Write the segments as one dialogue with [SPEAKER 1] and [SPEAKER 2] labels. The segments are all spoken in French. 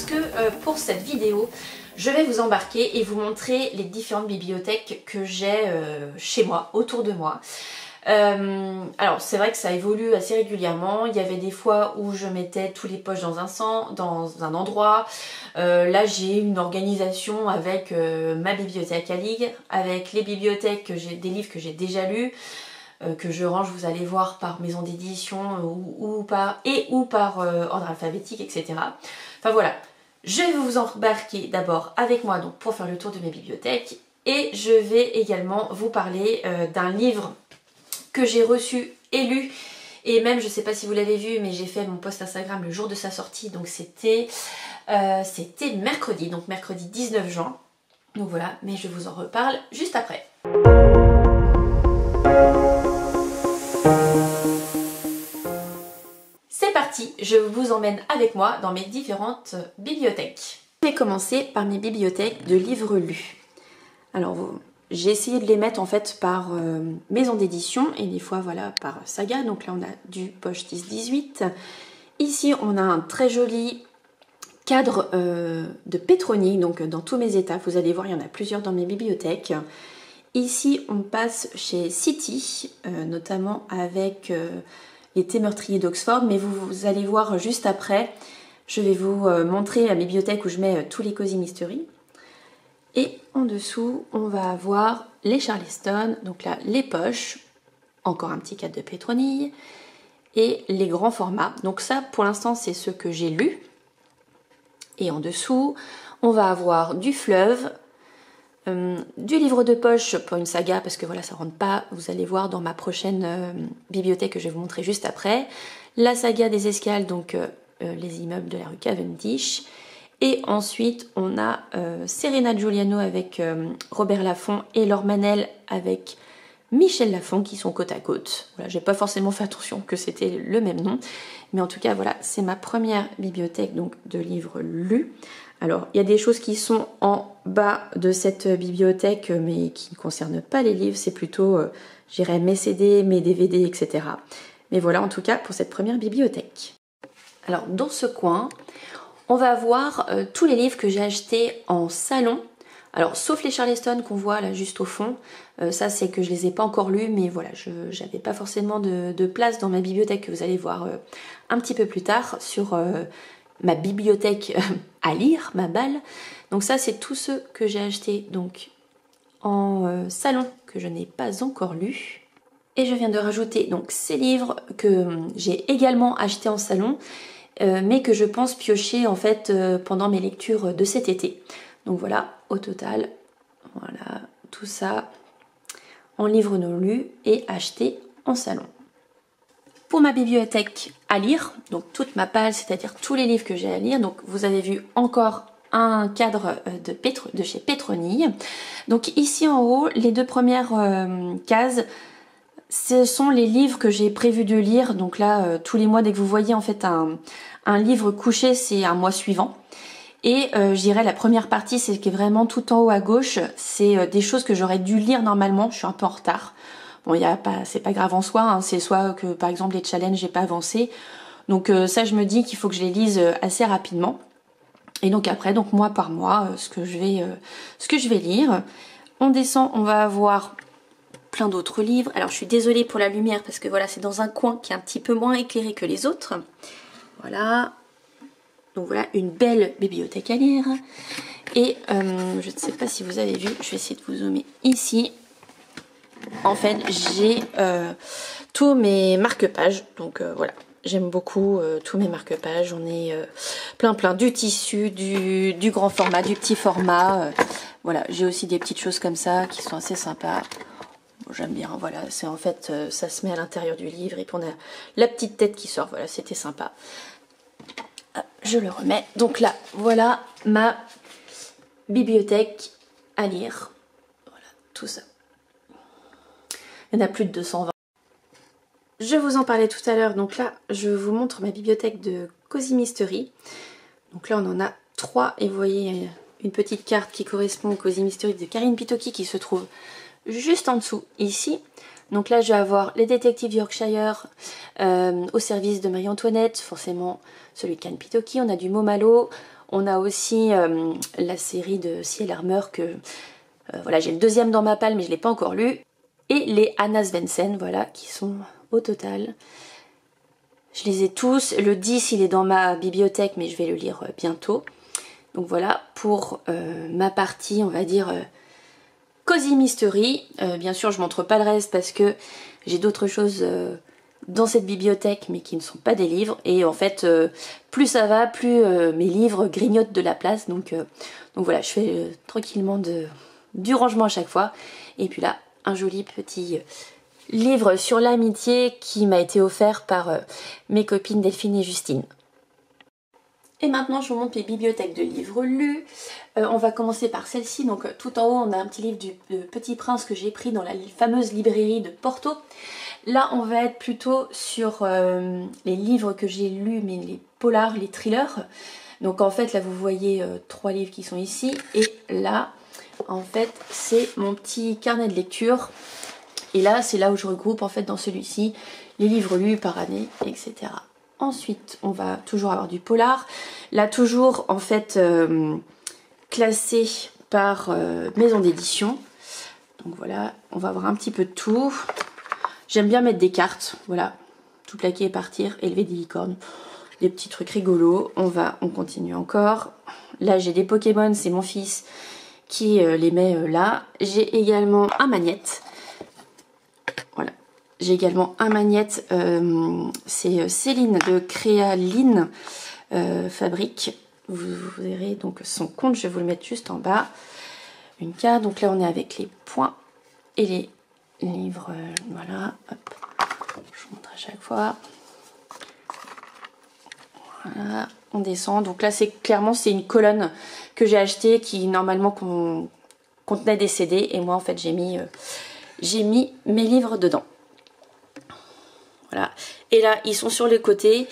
[SPEAKER 1] parce que pour cette vidéo, je vais vous embarquer et vous montrer les différentes bibliothèques que j'ai chez moi, autour de moi. Alors c'est vrai que ça évolue assez régulièrement. Il y avait des fois où je mettais tous les poches dans un endroit. Là j'ai une organisation avec ma bibliothèque à lire, avec les bibliothèques des livres que j'ai déjà lus, que je range, vous allez voir, par maison d'édition ou par ordre alphabétique, etc. Enfin voilà, je vais vous embarquer d'abord avec moi donc pour faire le tour de mes bibliothèques, et je vais également vous parler d'un livre que j'ai reçu et lu, et même je sais pas si vous l'avez vu, mais j'ai fait mon post Instagram le jour de sa sortie, donc c'était mercredi, donc mercredi 19 juin. Donc voilà, mais je vous en reparle juste après. C'est parti, je vous emmène avec moi dans mes différentes bibliothèques. Je vais commencer par mes bibliothèques de livres lus. Alors j'ai essayé de les mettre en fait par maison d'édition et des fois voilà par saga. Donc là on a du poche 10-18. Ici on a un très joli cadre de Petroni, donc dans tous mes états. Vous allez voir, il y en a plusieurs dans mes bibliothèques. Ici on passe chez City, notamment avec les thés meurtriers d'Oxford, mais vous allez voir juste après, je vais vous montrer la bibliothèque où je mets tous les Cozy Mystery. Et en dessous, on va avoir les Charleston, donc là les poches, encore un petit cadre de Pétronille, et les grands formats. Donc ça, pour l'instant, c'est ce que j'ai lu. Et en dessous, on va avoir du fleuve, du livre de poche pour une saga, parce que voilà, ça rentre pas, vous allez voir dans ma prochaine bibliothèque que je vais vous montrer juste après. La saga des escales, donc les immeubles de la rue Cavendish. Et ensuite, on a Serena Giuliano avec Robert Laffont et Laure Manel avec Michel Lafon qui sont côte à côte. Voilà, j'ai pas forcément fait attention que c'était le même nom. Mais en tout cas, voilà, c'est ma première bibliothèque donc de livres lus. Alors, il y a des choses qui sont en bas de cette bibliothèque, mais qui ne concernent pas les livres. C'est plutôt, je dirais, mes CD, mes DVD, etc. Mais voilà, en tout cas, pour cette première bibliothèque. Alors, dans ce coin, on va voir tous les livres que j'ai achetés en salon. Alors, sauf les Charleston qu'on voit là juste au fond. Ça, c'est que je les ai pas encore lus, mais voilà, je n'avais pas forcément de place dans ma bibliothèque, que vous allez voir un petit peu plus tard sur ma bibliothèque à lire, ma balle. Donc ça, c'est tous ceux que j'ai achetés donc en salon, que je n'ai pas encore lus. Et je viens de rajouter donc ces livres que j'ai également achetés en salon, mais que je pense piocher en fait pendant mes lectures de cet été. Donc voilà, au total, voilà, tout ça en livres non lus et achetés en salon. Pour ma bibliothèque à lire, donc toute ma palle, c'est-à-dire tous les livres que j'ai à lire, donc vous avez vu encore un cadre de chez Pétronille. Donc ici en haut, les deux premières cases, ce sont les livres que j'ai prévu de lire. Donc là, tous les mois, dès que vous voyez en fait un livre couché, c'est un mois suivant. Et je dirais la première partie, c'est qui est vraiment tout en haut à gauche, c'est des choses que j'aurais dû lire normalement. Je suis un peu en retard. Bon, c'est pas grave en soi, hein, c'est soit que par exemple les challenges j'ai pas avancé. Donc ça, je me dis qu'il faut que je les lise assez rapidement. Et donc après, donc mois par mois, ce que je vais lire. On descend, on va avoir plein d'autres livres. Alors je suis désolée pour la lumière parce que voilà, c'est dans un coin qui est un petit peu moins éclairé que les autres. Voilà. Donc voilà, une belle bibliothèque à lire. Et je ne sais pas si vous avez vu, je vais essayer de vous zoomer ici. En fait, j'ai tous mes marque-pages. Donc voilà, j'aime beaucoup tous mes marque-pages. J'en ai plein, du tissu, du grand format, du petit format. Voilà, j'ai aussi des petites choses comme ça qui sont assez sympas. Bon, j'aime bien, voilà, c'est en fait, ça se met à l'intérieur du livre et puis on a la petite tête qui sort. Voilà, c'était sympa. Je le remets. Donc là, voilà ma bibliothèque à lire. Voilà, tout ça. Il y en a plus de 220. Je vous en parlais tout à l'heure. Donc là, je vous montre ma bibliothèque de Cozy Mystery. Donc là, on en a 3. Et vous voyez une petite carte qui correspond au Cozy Mystery de Karine Pitoki qui se trouve juste en dessous, ici. Donc là, je vais avoir les détectives Yorkshire au service de Marie-Antoinette, forcément celui de Karine Pitoki. On a du Momalo, On a aussi la série de Ciel Armeur que voilà, j'ai le deuxième dans ma palle mais je ne l'ai pas encore lu. Et les Anna Svensson, voilà, qui sont au total. Je les ai tous. Le 10 il est dans ma bibliothèque mais je vais le lire bientôt. Donc voilà pour ma partie, on va dire, Cozy Mystery. Bien sûr je ne montre pas le reste parce que j'ai d'autres choses dans cette bibliothèque mais qui ne sont pas des livres. Et en fait plus ça va, plus mes livres grignotent de la place. Donc voilà, je fais tranquillement du rangement à chaque fois. Et puis là, un joli petit livre sur l'amitié qui m'a été offert par mes copines Delphine et Justine. Et maintenant je vous montre mes bibliothèques de livres lus. On va commencer par celle-ci. Donc tout en haut on a un petit livre du Petit Prince que j'ai pris dans la fameuse librairie de Porto. Là on va être plutôt sur les livres que j'ai lus, mais les polars, les thrillers. Donc en fait là vous voyez 3 livres qui sont ici. Et là en fait c'est mon petit carnet de lecture. Et là c'est là où je regroupe en fait dans celui-ci les livres lus par année, etc. Ensuite, on va toujours avoir du polar. Là, toujours, en fait, classé par maison d'édition. Donc voilà, on va avoir un petit peu de tout. J'aime bien mettre des cartes, voilà. Tout plaquer et partir, élever des licornes. Des petits trucs rigolos. On continue encore. Là, j'ai des Pokémon, c'est mon fils qui les met là. J'ai également un magnète. Voilà. J'ai également un magnète, c'est Céline de Créaline Fabrique. Vous verrez donc son compte, je vais vous le mettre juste en bas. Une carte, donc là on est avec les points et les livres, voilà. Hop. Je vous montre à chaque fois. Voilà, on descend. Donc là c'est clairement c'est une colonne que j'ai achetée qui normalement contenait des CD. Et moi en fait j'ai mis mes livres dedans. Voilà. Et là, ils sont sur les côtés,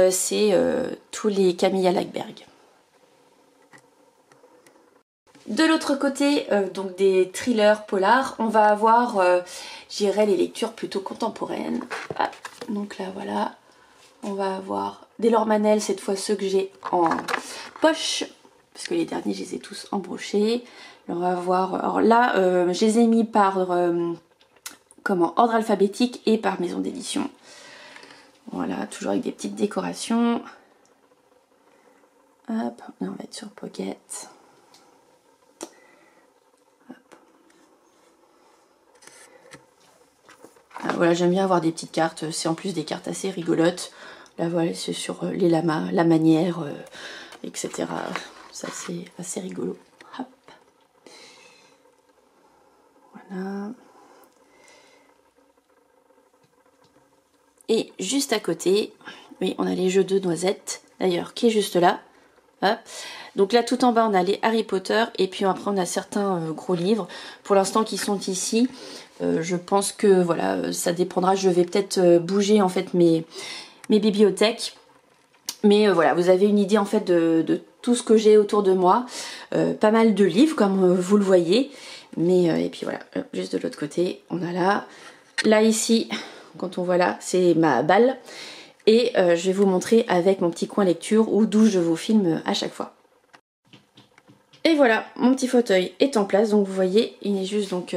[SPEAKER 1] c'est tous les Camilla Lackberg. De l'autre côté, donc des thrillers polars, on va avoir, j'irai les lectures plutôt contemporaines. Ah, donc là, voilà, on va avoir des Laure Manel, cette fois ceux que j'ai en poche, parce que les derniers, je les ai tous embrochés. On va avoir, alors là, je les ai mis par ordre alphabétique et par maison d'édition. Voilà, toujours avec des petites décorations. Hop, on va être sur Pocket. Hop. Ah, voilà, j'aime bien avoir des petites cartes. C'est en plus des cartes assez rigolotes. Là, voilà, c'est sur les lamas, la manière, etc. Ça, c'est assez rigolo. Hop. Voilà. Et juste à côté, oui, on a les jeux de noisettes, d'ailleurs, qui est juste là. Hop. Donc là, tout en bas, on a les Harry Potter. Et puis après, on a certains gros livres, pour l'instant, qui sont ici. Je pense que, voilà, ça dépendra. Je vais peut-être bouger, en fait, mes bibliothèques. Mais voilà, vous avez une idée, en fait, de tout ce que j'ai autour de moi. Pas mal de livres, comme vous le voyez. Mais, et puis voilà, juste de l'autre côté, on a là. Là, ici... Quand on voit là, c'est ma balle. Et je vais vous montrer avec mon petit coin lecture ou d'où je vous filme à chaque fois. Et voilà, mon petit fauteuil est en place. Donc vous voyez, il est juste donc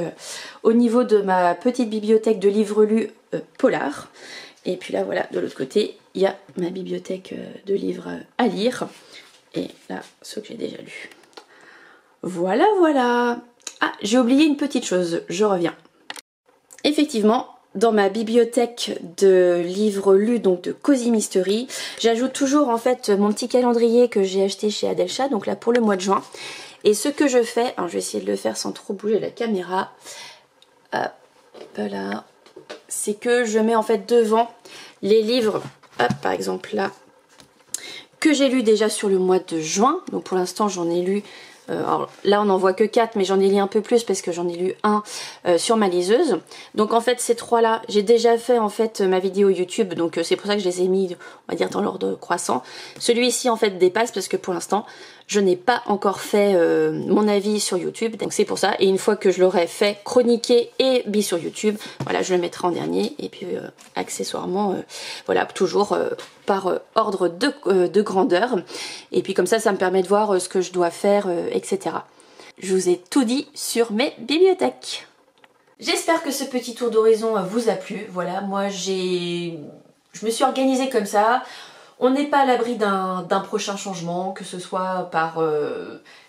[SPEAKER 1] au niveau de ma petite bibliothèque de livres lus polar. Et puis là, voilà, de l'autre côté, il y a ma bibliothèque de livres à lire. Et là, ceux que j'ai déjà lus. Voilà, voilà. Ah, j'ai oublié une petite chose, je reviens. Effectivement, dans ma bibliothèque de livres lus, donc de Cozy Mystery, j'ajoute toujours en fait mon petit calendrier que j'ai acheté chez Adelcha, donc là pour le mois de juin. Et ce que je fais, alors je vais essayer de le faire sans trop bouger la caméra, hop là, c'est que je mets en fait devant les livres, hop par exemple là, que j'ai lu déjà sur le mois de juin. Donc pour l'instant j'en ai lu, alors là on n'en voit que 4, mais j'en ai lu un peu plus parce que j'en ai lu un sur ma liseuse. Donc en fait ces 3 là, j'ai déjà fait en fait ma vidéo YouTube, donc c'est pour ça que je les ai mis, on va dire dans l'ordre croissant. Celui-ci en fait dépasse parce que pour l'instant Je n'ai pas encore fait mon avis sur YouTube, donc c'est pour ça. Et une fois que je l'aurai fait, chroniqué et mis sur YouTube, voilà, je le mettrai en dernier. Et puis accessoirement, voilà, toujours par ordre de grandeur. Et puis comme ça me permet de voir ce que je dois faire, etc. Je vous ai tout dit sur mes bibliothèques. J'espère que ce petit tour d'horizon vous a plu. Voilà, moi je me suis organisée comme ça. On n'est pas à l'abri d'un prochain changement, que ce soit par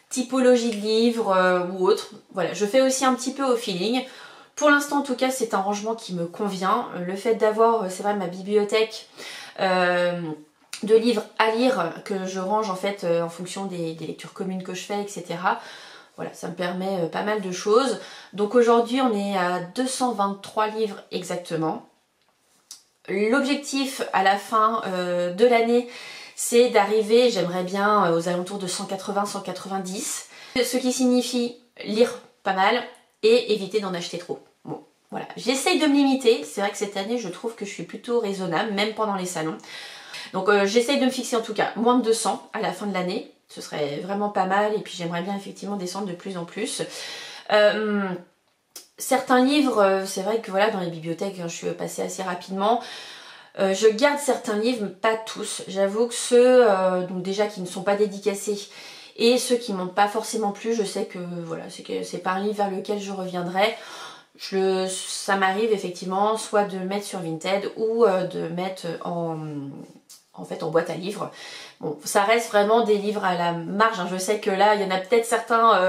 [SPEAKER 1] typologie de livre ou autre. Voilà, je fais aussi un petit peu au feeling. Pour l'instant, en tout cas, c'est un rangement qui me convient. Le fait d'avoir, c'est vrai, ma bibliothèque de livres à lire, que je range en fait en fonction des lectures communes que je fais, etc. Voilà, ça me permet pas mal de choses. Donc aujourd'hui, on est à 223 livres exactement. L'objectif à la fin de l'année, c'est d'arriver, j'aimerais bien, aux alentours de 180-190. Ce qui signifie lire pas mal et éviter d'en acheter trop. Bon, voilà. J'essaye de me limiter. C'est vrai que cette année, je trouve que je suis plutôt raisonnable, même pendant les salons. Donc j'essaye de me fixer en tout cas moins de 200 à la fin de l'année. Ce serait vraiment pas mal. Et puis j'aimerais bien effectivement descendre de plus en plus. Certains livres, c'est vrai que voilà, dans les bibliothèques, je suis passée assez rapidement. Je garde certains livres, mais pas tous. J'avoue que ceux donc déjà qui ne sont pas dédicacés et ceux qui m'ont pas forcément plu, je sais que voilà, c'est pas un livre vers lequel je reviendrai. Ça m'arrive effectivement soit de le mettre sur Vinted ou de mettre en fait en boîte à livres. Bon, ça reste vraiment des livres à la marge, hein. Je sais que là, il y en a peut-être certains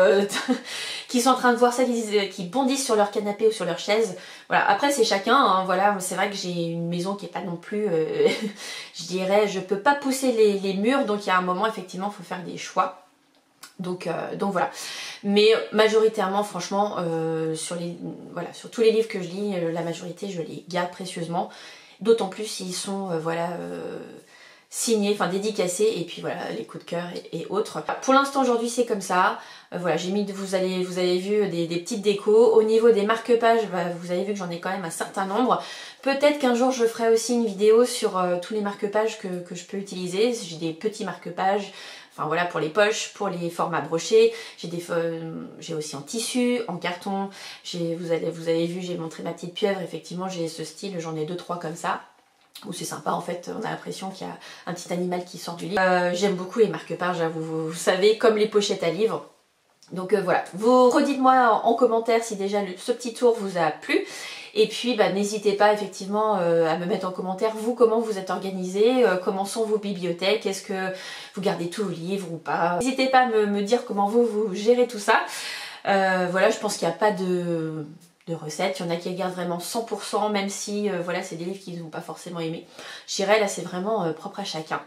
[SPEAKER 1] qui sont en train de voir ça, qui bondissent sur leur canapé ou sur leur chaise. Voilà, après c'est chacun, hein. Voilà, c'est vrai que j'ai une maison qui est pas non plus, je dirais, je peux pas pousser les murs, donc il y a un moment, effectivement, il faut faire des choix. Donc voilà. Mais majoritairement, franchement, sur tous les livres que je lis, la majorité, je les garde précieusement. D'autant plus s'ils sont, signés, enfin dédicacés, et puis voilà, les coups de cœur et autres. Pour l'instant aujourd'hui c'est comme ça. Voilà, j'ai mis, vous avez vu des petites décos. Au niveau des marque-pages, vous avez vu que j'en ai quand même un certain nombre. Peut-être qu'un jour je ferai aussi une vidéo sur tous les marque-pages que je peux utiliser. J'ai des petits marque-pages, enfin voilà, pour les poches, pour les formats brochés. J'ai aussi en tissu, en carton. Vous avez vu, j'ai montré ma petite pieuvre. Effectivement, j'ai ce style, j'en ai 2-3 comme ça. Où c'est sympa, en fait, on a l'impression qu'il y a un petit animal qui sort du livre. J'aime beaucoup les marque-pages, vous savez, comme les pochettes à livres. Donc voilà, vous redites-moi en commentaire si déjà ce petit tour vous a plu. Et puis n'hésitez pas effectivement à me mettre en commentaire vous comment vous êtes organisé, comment sont vos bibliothèques, est-ce que vous gardez tous vos livres ou pas. N'hésitez pas à me dire comment vous gérez tout ça. Voilà, je pense qu'il n'y a pas de recettes, il y en a qui gardent vraiment 100%, même si voilà, c'est des livres qu'ils n'ont pas forcément aimé. Je dirais là c'est vraiment propre à chacun.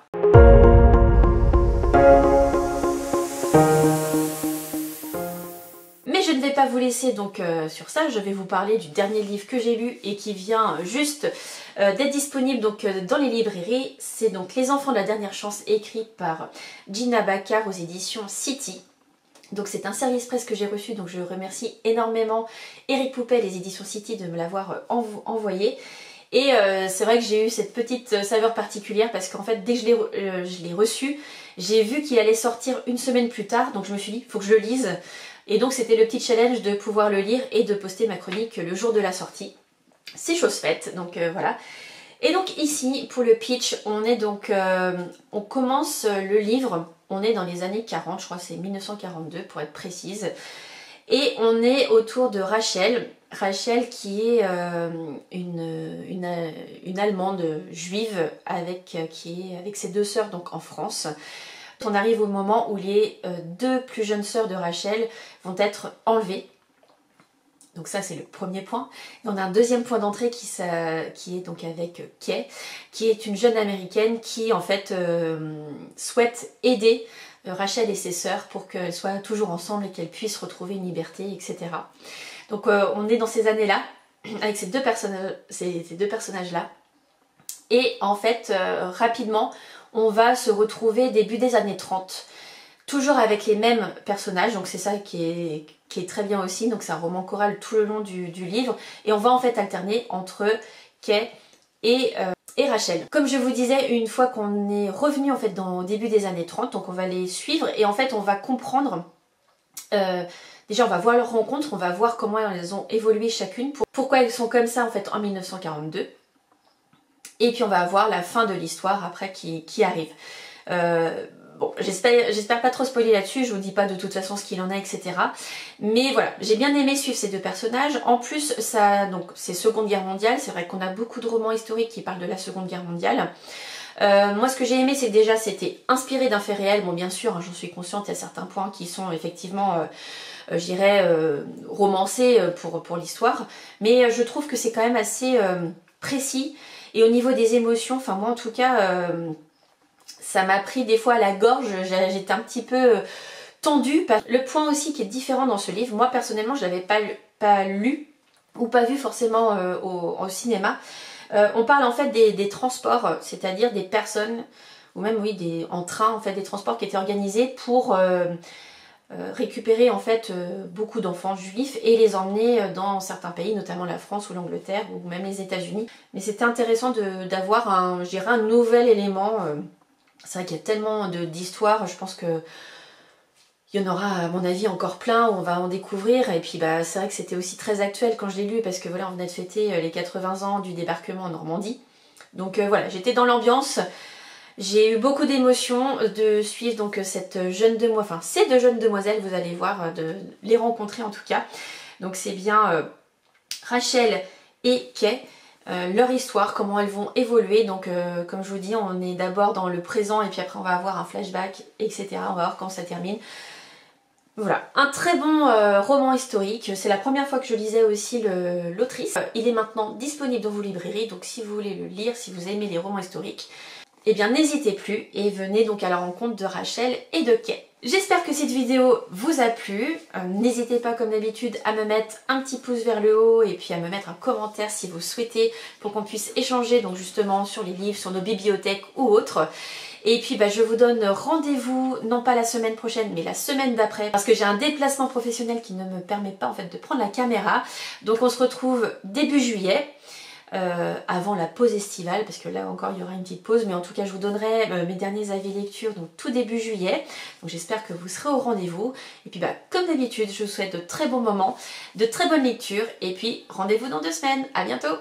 [SPEAKER 1] Mais je ne vais pas vous laisser donc sur ça, je vais vous parler du dernier livre que j'ai lu et qui vient juste d'être disponible donc dans les librairies. C'est donc Les Enfants de la Dernière Chance, écrit par Gina Baccar aux éditions City. Donc c'est un service presse que j'ai reçu, donc je remercie énormément Eric Poupet, les éditions City, de me l'avoir envoyé. Et c'est vrai que j'ai eu cette petite saveur particulière parce qu'en fait dès que je l'ai reçu, j'ai vu qu'il allait sortir une semaine plus tard, donc je me suis dit il faut que je le lise. Et donc c'était le petit challenge de pouvoir le lire et de poster ma chronique le jour de la sortie. C'est chose faite, donc voilà. Et donc ici, pour le pitch, on commence le livre, on est dans les années 40, je crois que c'est 1942 pour être précise. Et on est autour de Rachel. Rachel qui est une Allemande juive qui est avec ses deux sœurs donc en France. On arrive au moment où les deux plus jeunes sœurs de Rachel vont être enlevées. Donc ça c'est le premier point. Et on a un deuxième point d'entrée qui est donc avec Kay, qui est une jeune américaine qui en fait souhaite aider Rachel et ses sœurs pour qu'elles soient toujours ensemble et qu'elles puissent retrouver une liberté, etc. Donc on est dans ces années-là, avec ces deux personnages-là. Et en fait, rapidement, on va se retrouver début des années 30. Toujours avec les mêmes personnages, donc c'est ça qui est très bien aussi. Donc c'est un roman choral tout le long du livre. Et on va en fait alterner entre Kay et et Rachel. Comme je vous disais, une fois qu'on est revenu en fait au début des années 30, donc on va les suivre et en fait on va comprendre, déjà on va voir leurs rencontres, on va voir comment elles ont évolué chacune, pourquoi elles sont comme ça en fait en 1942. Et puis on va voir la fin de l'histoire après qui arrive. Bon, j'espère pas trop spoiler là-dessus, je vous dis pas de toute façon ce qu'il en a, etc. Mais voilà, j'ai bien aimé suivre ces deux personnages. En plus, donc c'est Seconde Guerre mondiale, c'est vrai qu'on a beaucoup de romans historiques qui parlent de la Seconde Guerre mondiale. Moi ce que j'ai aimé c'est que déjà c'était inspiré d'un fait réel. Bon bien sûr, hein, j'en suis consciente, il y a certains points qui sont effectivement, je dirais, romancés pour l'histoire. Mais je trouve que c'est quand même assez précis. Et au niveau des émotions, enfin moi en tout cas, ça m'a pris des fois à la gorge, j'étais un petit peu tendue. Le point aussi qui est différent dans ce livre, moi personnellement je l'avais pas lu ou pas vu forcément au cinéma. On parle en fait des transports, c'est-à-dire des personnes, ou même oui, en train en fait, des transports qui étaient organisés pour récupérer en fait beaucoup d'enfants juifs et les emmener dans certains pays, notamment la France ou l'Angleterre ou même les États-Unis. Mais c'était intéressant d'avoir un, je dirais, un nouvel élément. C'est vrai qu'il y a tellement d'histoires, je pense que il y en aura à mon avis encore plein où on va en découvrir. Et puis bah, c'est vrai que c'était aussi très actuel quand je l'ai lu parce que voilà, on venait de fêter les 80 ans du débarquement en Normandie. Donc voilà, j'étais dans l'ambiance. J'ai eu beaucoup d'émotions de suivre donc cette jeune demoiselle, enfin ces deux jeunes demoiselles, vous allez voir, de les rencontrer en tout cas. Donc c'est bien Rachel et Kay, leur histoire, comment elles vont évoluer. Donc comme je vous dis, on est d'abord dans le présent et puis après on va avoir un flashback, etc. On va voir quand ça termine. Voilà, un très bon roman historique. C'est la première fois que je lisais aussi l'autrice. Il est maintenant disponible dans vos librairies, donc si vous voulez le lire, si vous aimez les romans historiques, eh bien n'hésitez plus et venez donc à la rencontre de Rachel et de Kay. J'espère que cette vidéo vous a plu. N'hésitez pas comme d'habitude à me mettre un petit pouce vers le haut et puis à me mettre un commentaire si vous souhaitez pour qu'on puisse échanger donc justement sur les livres, sur nos bibliothèques ou autres. Et puis bah, je vous donne rendez-vous, non pas la semaine prochaine, mais la semaine d'après, parce que j'ai un déplacement professionnel qui ne me permet pas en fait de prendre la caméra. Donc on se retrouve début juillet. Avant la pause estivale, parce que là encore il y aura une petite pause, mais en tout cas je vous donnerai mes derniers avis lecture donc tout début juillet, donc j'espère que vous serez au rendez-vous, et puis bah comme d'habitude je vous souhaite de très bons moments, de très bonnes lectures, et puis rendez-vous dans 2 semaines, à bientôt.